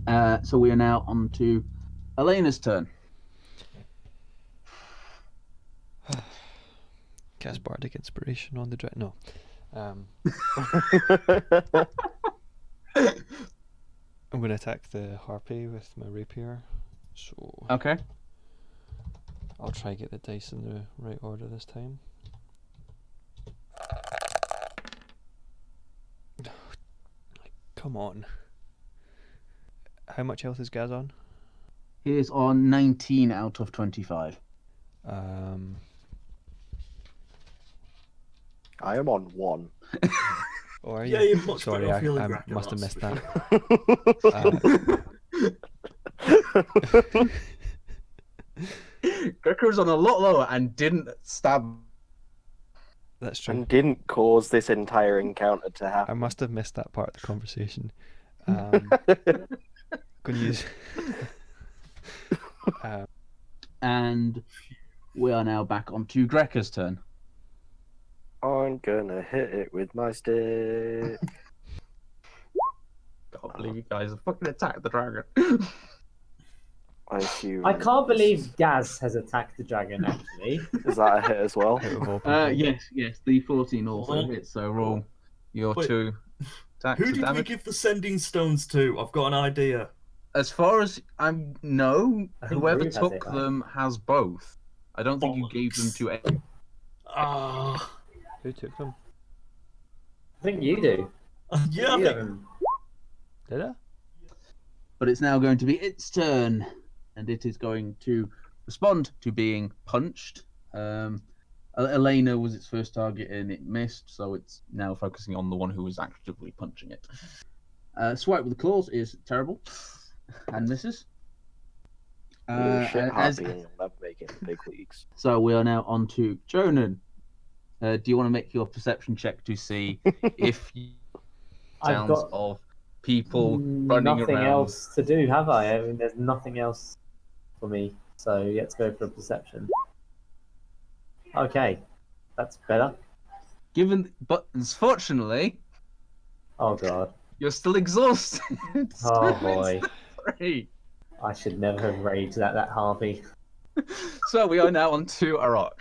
So we are now on to Elena's turn. Cast Bardic Inspiration on the dragon. No. I'm going to attack the harpy with my rapier. So Okay. I'll try to get the dice in the right order this time. Come on. How much health is Gaz on? He is on 19 out of 25. I am on 1. Oh, are you? Yeah, you're much Sorry, better off I healing Grekka, must have that's missed for that. Grekka was on a lot lower and didn't stab. That's true. And didn't cause this entire encounter to happen. I must have missed that part of the conversation. Gonna use. And we are now back on to Grekka's turn. I'm gonna hit it with my stick. Can't believe you guys have fucking attacked the dragon. I assume. I can't believe Gaz has attacked the dragon, actually. Is that a hit as well? Out of all people. Yes, the 14 also Well, hits, so roll your Wait, 2 attacks Who of did we damage. give the sending stones to? I've got an idea. As far as I know, I think whoever Rue has took it, right? them has both. I don't think you gave them to any. Ah, Who took them? I think you do. yeah, I You think haven't- Did I? But it's now going to be its turn, and it is going to respond to being punched. Elena was its first target and it missed, so it's now focusing on the one who was actively punching it. Swipe with the claws is terrible and misses. You're a shit as- harpy and you'll never make it in big leagues. So we are now on to Jonan. Do you want to make your perception check to see if you I've sounds got of people running nothing around? else to do, have I? I mean, there's nothing else for me, so let's go for a perception. Okay, that's better. But unfortunately, Oh god. you're still exhausted. Oh boy. Three. I should never have raged at that harpy. So we are now on to Arok.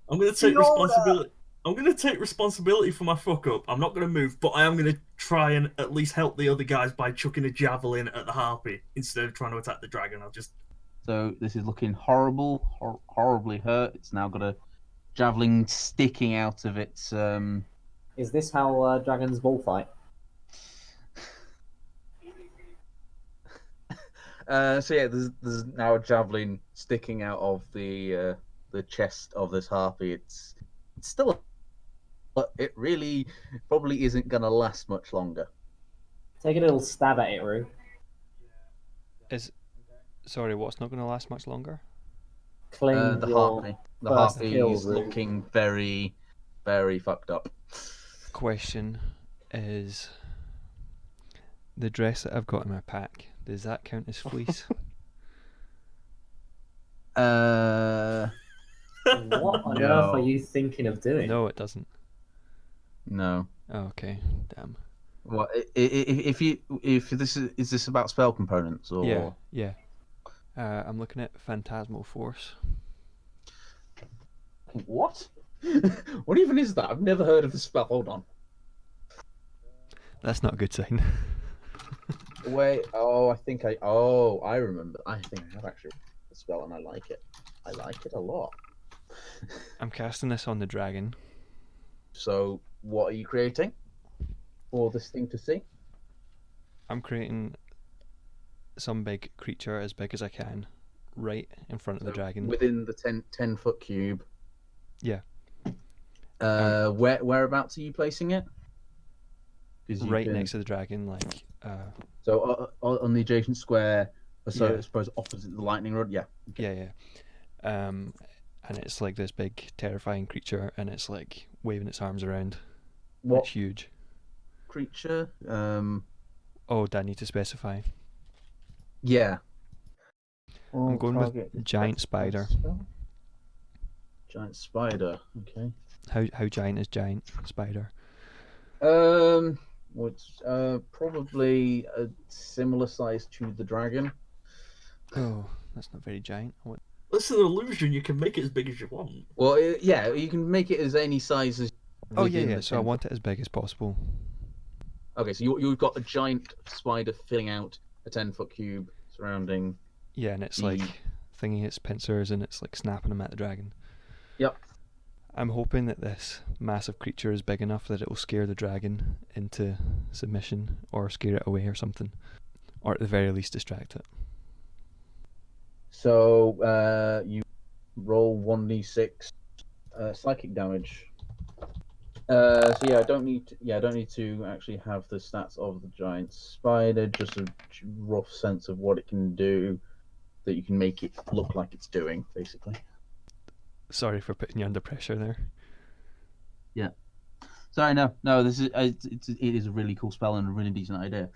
I'm going to take responsibility. I'm going to take responsibility for my fuck up. I'm not going to move, but I am going to try and at least help the other guys by chucking a javelin at the harpy instead of trying to attack the dragon. I'll just. So this is looking horrible, horribly hurt. It's now got a javelin sticking out of its. Is this how dragons bullfight? So yeah, there's now a javelin sticking out of the chest of this harpy. It's still, but it really probably isn't gonna last much longer. Take a little stab at it, Rue. Sorry, what's not going to last much longer? Claim The your harpy. The first harpy kill, is Rue. looking very, very fucked up. Question is, the dress that I've got in my pack, does that count as fleece? What on No. earth are you thinking of doing? No, it doesn't. No. Oh, okay, damn. What if this is this about spell components or Yeah. I'm looking at Phantasmal Force. what? What even is that? I've never heard of the spell. Hold on. That's not a good sign. Wait. I remember. I think I have actually the spell and I like it. I like it a lot. I'm casting this on the dragon. So what are you creating for this thing to see? I'm creating some big creature as big as I can, right in front of the dragon. Within the 10 foot cube. Yeah. Whereabouts are you placing it? 'Cause you Right can- next to the dragon, like So on the adjacent square, so Yeah. I suppose opposite the lightning rod. Yeah. yeah. And it's like this big terrifying creature, and it's like waving its arms around. What It's huge. creature? Oh, do I need to specify? Yeah. I'm going with Target is giant specified spider. spell. Giant spider. Okay. How giant is giant spider? which probably a similar size to the dragon. Oh, that's not very giant. That's an illusion. You can make it as big as you want. Well, yeah, you can make it as any size as. Oh yeah, within yeah. the So I 10 want it as big as possible. Okay, so you've got a giant spider filling out a 10-foot cube surrounding. Yeah, and it's The- like thingy its pincers and it's like snapping them at the dragon. Yep. I'm hoping that this massive creature is big enough that it will scare the dragon into submission or scare it away or something. Or at the very least distract it. So you roll 1d6 psychic damage. So yeah, I don't need to actually have the stats of the giant spider. Just a rough sense of what it can do, that you can make it look like it's doing, basically. Sorry for putting you under pressure there. Sorry, no. This is it is a really cool spell and a really decent idea.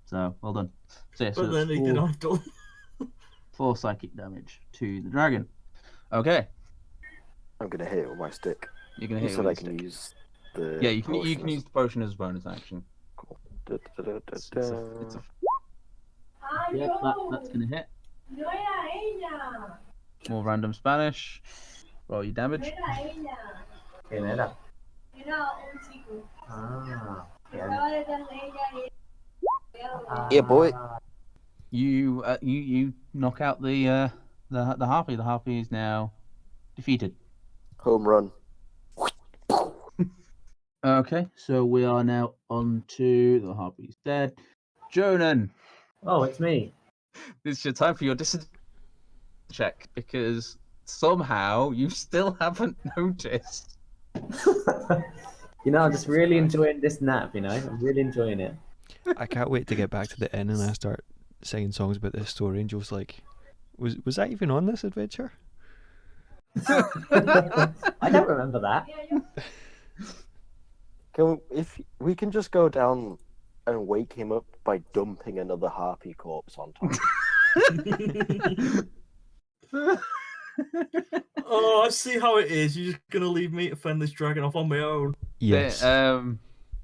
So well done. So yeah, But then he did not done. 4 psychic damage to the dragon. Okay, I'm gonna hit it with my stick. you're gonna You hit it said with I your can stick. use the. Yeah, you can potion as- use the potion as a bonus action. Da, da, da, da, It's da. a yeah, that's gonna hit. More random Spanish. Roll your damage. Elena. Ah. Yeah, boy. You knock out the harpy. The harpy is now defeated. Home run. Okay, so we are now on to the harpy's dead. Jonan, Oh, it's me. this is your time for your discipline check because somehow you still haven't noticed. I'm just really enjoying this nap. I'm really enjoying it. I can't wait to get back to the inn and I start singing songs about this story and Joe's like, was that even on this adventure? I don't remember that. If we can just go down and wake him up by dumping another harpy corpse on top. Oh, I see how it is. You're just gonna leave me to fend this dragon off on my own. Yes. As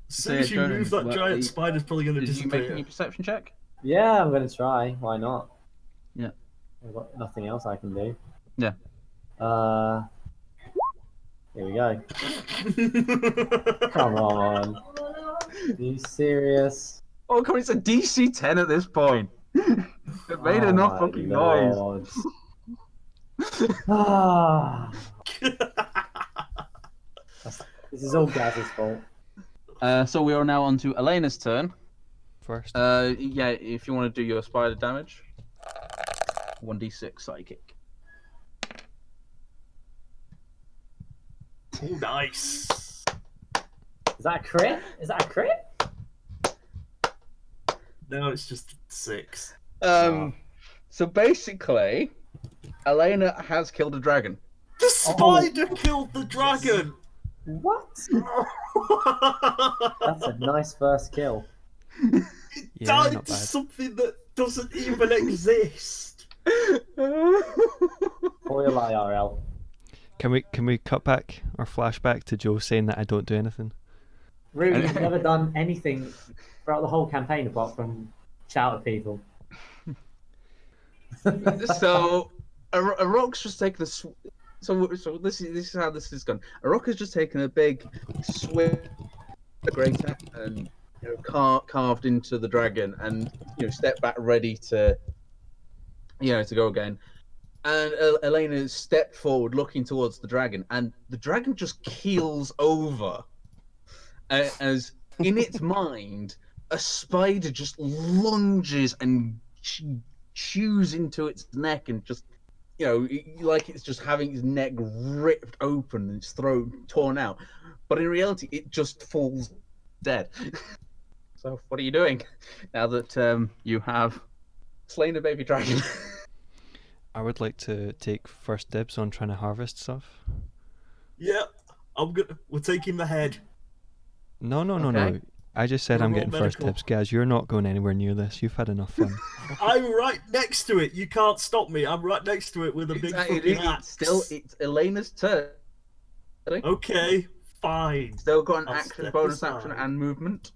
soon as you Jonan, move, that well, giant spider's probably gonna Did you make disappear. any perception check? Yeah, I'm gonna try. Why not? Yeah. I've got nothing else I can do. Yeah. Here we go. Come on. Are you serious? Oh, come on, it's a DC 10 at this point. It made enough my fucking noise. Lord. Ah. This is all Gaz's fault. So we are now on to Elena's turn. First. Yeah, if you want to do your spider damage, 1d6 psychic. Oh, nice. Is that a crit? Is that a crit? No, it's just 6. So basically, Elena has killed a dragon. The spider killed the dragon. What? That's a nice first kill. It Yeah, died not to bad. something that doesn't even exist. Foil IRL. Can we cut back or flash back to Joe saying that I don't do anything? Really, you've never done anything throughout the whole campaign apart from shout at people. So a rock's just taken a so this is how this is gone. A rock has just taken a big swing grater and carved into the dragon and stepped back ready to to go again. And Elena stepped forward looking towards the dragon, and the dragon just keels over as in its mind a spider just lunges and chews into its neck and just like it's just having its neck ripped open and its throat torn out, but in reality it just falls dead. So what are you doing now that you have slain a baby dragon? I would like to take first dibs on trying to harvest stuff. Yeah, we're taking the head. No. Okay. I just said We're I'm all getting first medical. dibs, guys. You're not going anywhere near this. You've had enough fun. I'm right next to it. You can't stop me. I'm right next to it with a big fucking axe. It's Elena's turn. Okay, Fine. Still got an I'll action, step bonus action, aside. and movement.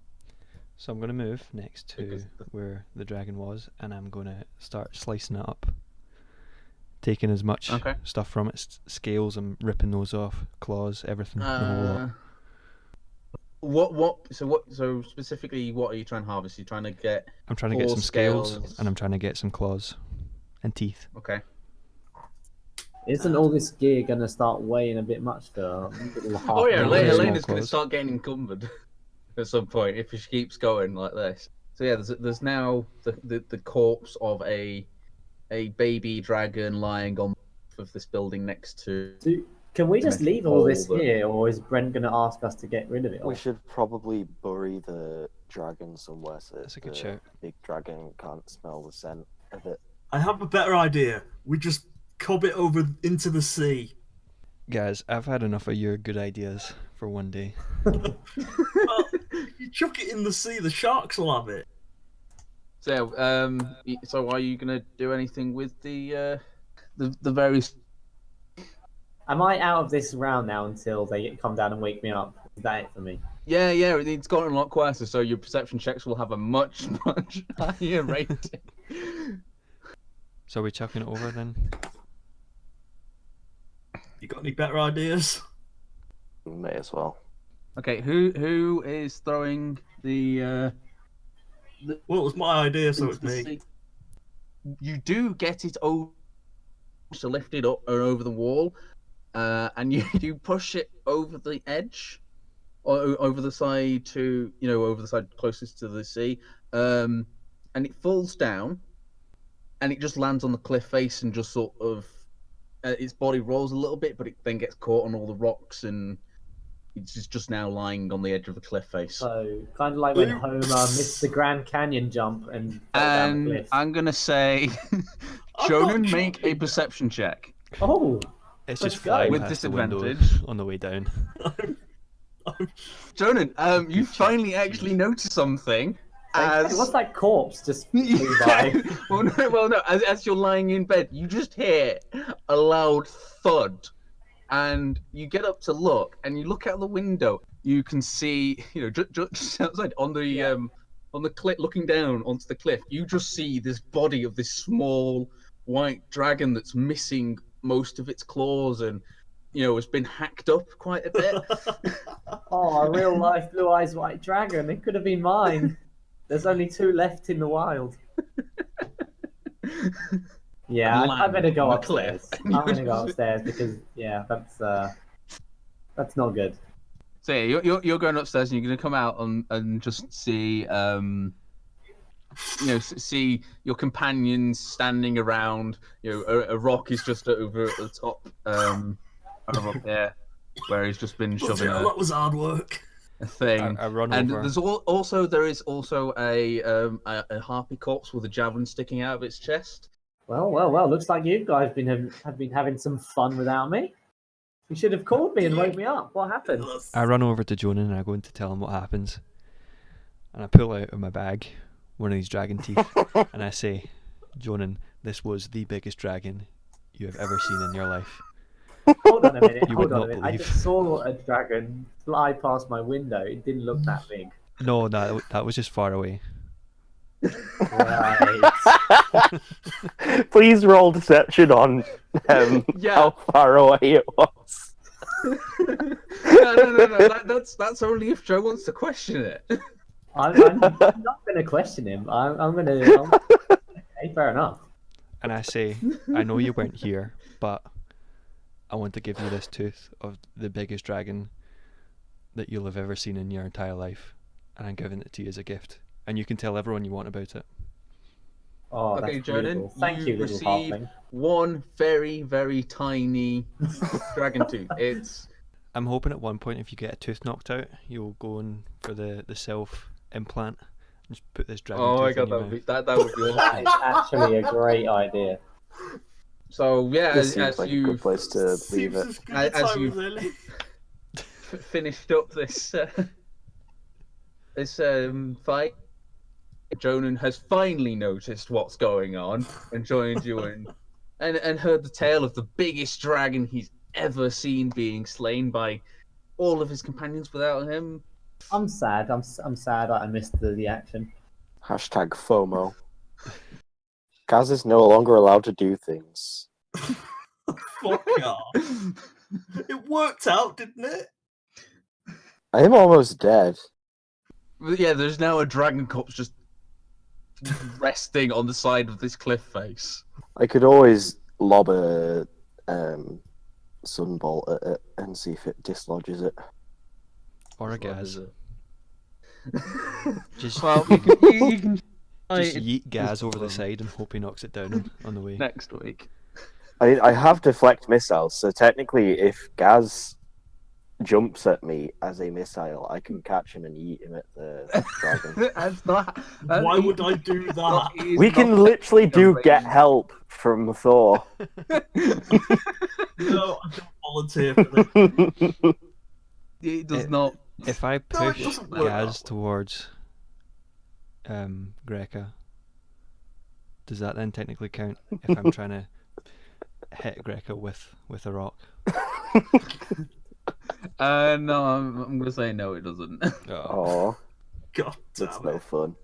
So I'm going to move next to Because where the dragon was, and I'm going to start slicing it up. Taking as much Okay. stuff from it, scales, I'm ripping those off, claws, everything, the whole lot. So specifically, what are you trying to harvest? You're trying to get. I'm trying to get claws, some scales, scales. and I'm trying to get some claws and teeth. Okay. Isn't all this gear going to start weighing a bit much for a little half? Oh yeah, Those are Elena's small going to claws. start getting encumbered at some point if she keeps going like this. So yeah, there's now the corpse of a baby dragon lying on the roof of this building next to. Can we just metal leave all this pole that- here, or is Brent going to ask us to get rid of it all? We should probably bury the dragon somewhere so That's a good the shout. big dragon can't smell the scent of it. I have a better idea. We just cob it over into the sea. Guys, I've had enough of your good ideas for one day. Well, if you chuck it in the sea, the sharks will have it. So so are you going to do anything with the various? Am I out of this round now until they come down and wake me up? Is that it for me? Yeah, it's gotten a lot quieter, so your perception checks will have a much higher rating. So are we chucking it over then? You got any better ideas? May as well. Okay, who is throwing the Well, it was my idea, so into it's the me. sea? You do get it over, to lift it up and over the wall, and you push it over the edge, or over the side to over the side closest to the sea, and it falls down, and it just lands on the cliff face and just sort of its body rolls a little bit, but it then gets caught on all the rocks and it's just now lying on the edge of the cliff face. So, kind of like when Homer missed the Grand Canyon jump and fell down the And cliff. I'm gonna say, I'm Jonan, not make a jumping. perception check Oh, It's Let's just go. flying with past the window disadvantage. on the way down. Jonan, you finally actually noticed something. what's that corpse just flew by? well, no. As you're lying in bed, you just hear a loud thud, and you get up to look, and you look out the window. You can see, just outside on the cliff, looking down onto the cliff. You just see this body of this small white dragon that's missing most of its claws and has been hacked up quite a bit. Oh, a real life blue eyes white dragon. It could have been mine. There's only 2 left in the wild. Yeah, I better go on the cliff. upstairs. I'm gonna go upstairs because that's not good. So yeah, you're going upstairs and you're going to come out and just see see your companions standing around. A rock is just over at the top over up there where he's just been shoving That was hard work. a thing. I run And over. there's there is also a harpy corpse with a javelin sticking out of its chest. Well. Looks like you guys have been having some fun without me. You should have called me and woke me up. What happened? I run over to Jonan and I go in to tell him what happens. And I pull out of my bag one of these dragon teeth and I say, Jonan, this was the biggest dragon you have ever seen in your life. Hold on a minute. You Hold would on not a minute. I believe. just saw a dragon fly past my window. It didn't look that big. No, that was just far away. Right. Please roll deception on how far away it was. No. That's only if Joe wants to question it. I'm not going to question him. I'm going to. Okay, fair enough. And I say, I know you weren't here, but I want to give you this tooth of the biggest dragon that you'll have ever seen in your entire life. And I'm giving it to you as a gift. And you can tell everyone you want about it. Oh, Okay, that's Jordan, beautiful. Thank you, little receive halfling. one very, very tiny dragon tooth. It's I'm hoping at one point if you get a tooth knocked out, you'll go in for the self implant and just put this dragon tooth in your mouth. that would be That awesome. is actually a great idea. So yeah, This as seems like a good you've place to leave Seems it. as good a As time you- as any. finished up this fight, Jonan has finally noticed what's going on and joined you and heard the tale of the biggest dragon he's ever seen being slain by all of his companions without him. I'm sad. I'm sad that I missed the action. Hashtag FOMO. Gaz is no longer allowed to do things. Fuck off. It worked out, didn't it? I am almost dead. But yeah, there's now a dragon corpse just resting on the side of this cliff face. I could always lob a sunbolt at it and see if it dislodges it. Or a What gas. is it? Just, Well, you can just yeet gas over the side and hope he knocks it down on the way. next week. I have deflect missiles, so technically, if Gaz jumps at me as a missile, I can catch him and yeet him at the dragon. That's not. Why would I do that? We can literally do get help from Thor. No, I don't volunteer for this. It does not. If I No, it push doesn't work Gaz that way. towards Grekka, does that then technically count if I'm trying to hit Grekka with a rock? No, I'm gonna say no. It doesn't. Oh. Oh, God that's damn no it. fun.